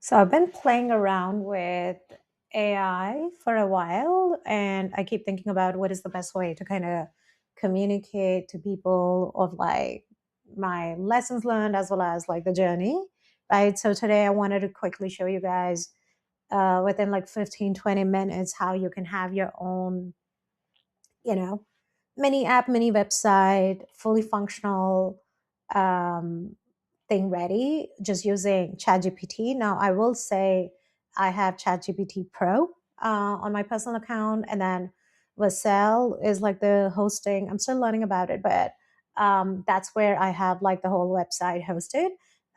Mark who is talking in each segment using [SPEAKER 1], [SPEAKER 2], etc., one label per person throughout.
[SPEAKER 1] So I've been playing around with AI for a while, and I keep thinking about what is the best way to kind of communicate to people of like my lessons learned as well as like the journey, right? So today I wanted to quickly show you guys within like 15-20 minutes how you can have your own, you know, mini app, mini website, fully functional um, thing ready just using ChatGPT. Now, I will say I have ChatGPT Pro on my personal account, and then Vercel is like the hosting. I'm still learning about it, but that's where I have like the whole website hosted.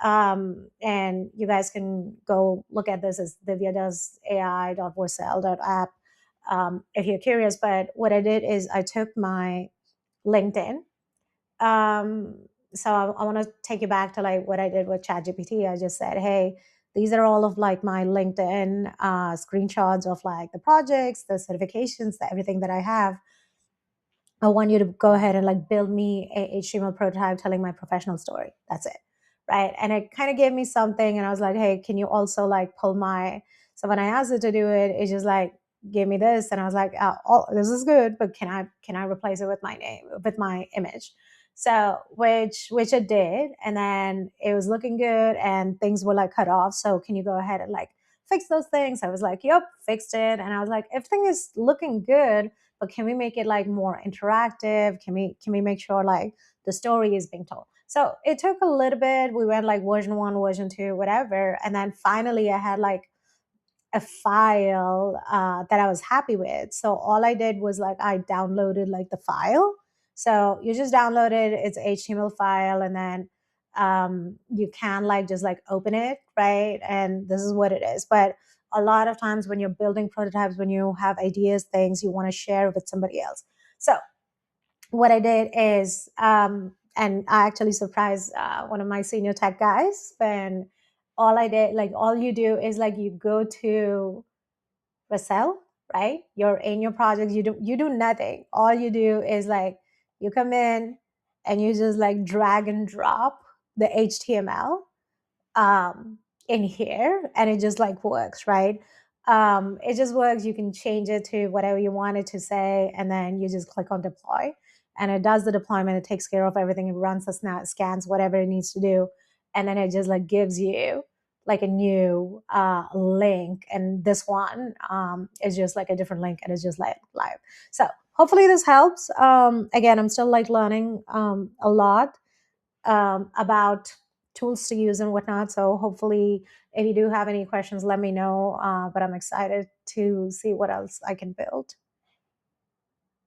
[SPEAKER 1] And you guys can go look at this as Divya does ai.vercel.app if you're curious. But what I did is I took my LinkedIn. Um, so I want to take you back to like what I did with ChatGPT. I just said, hey, these are all of like my LinkedIn screenshots of like the projects, the certifications, everything that I have. I want you to go ahead and like build me a HTML prototype telling my professional story. That's it. Right. And it kind of gave me something. And I was like, hey, can you also like pull my. So when I asked it to do it, it just like gave me this. And I was like, oh, this is good, but can I replace it with my name, with my image? So which it did. And then it was looking good and things were like cut off. So can you go ahead and like fix those things? I was like, yep, fixed it. And I was like, everything is looking good, but can we make it like more interactive? Can we make sure like the story is being told? So it took a little bit. We went like version 1, version 2, whatever, and then finally I had like a file that I was happy with. So all I did was like I downloaded like the file. So you just download it, it's HTML file, and then you can like just like open it, right? And this is what it is. But a lot of times when you're building prototypes, when you have ideas, things you want to share with somebody else. So what I did is, and I actually surprised one of my senior tech guys when all I did, like all you do is like you go to Vercel, right? You're in your project, you do nothing. All you do is like you come in and you just like drag and drop the HTML in here, and it just like works, right? It just works. You can change it to whatever you want it to say, and then you just click on deploy, and it does the deployment. It takes care of everything. It runs the scans, whatever it needs to do, and then it just like gives you like a new link. And this one is just like a different link, and it's just like live. So hopefully this helps. Again, I'm still like learning a lot about tools to use and whatnot. So hopefully, if you do have any questions, let me know. But I'm excited to see what else I can build.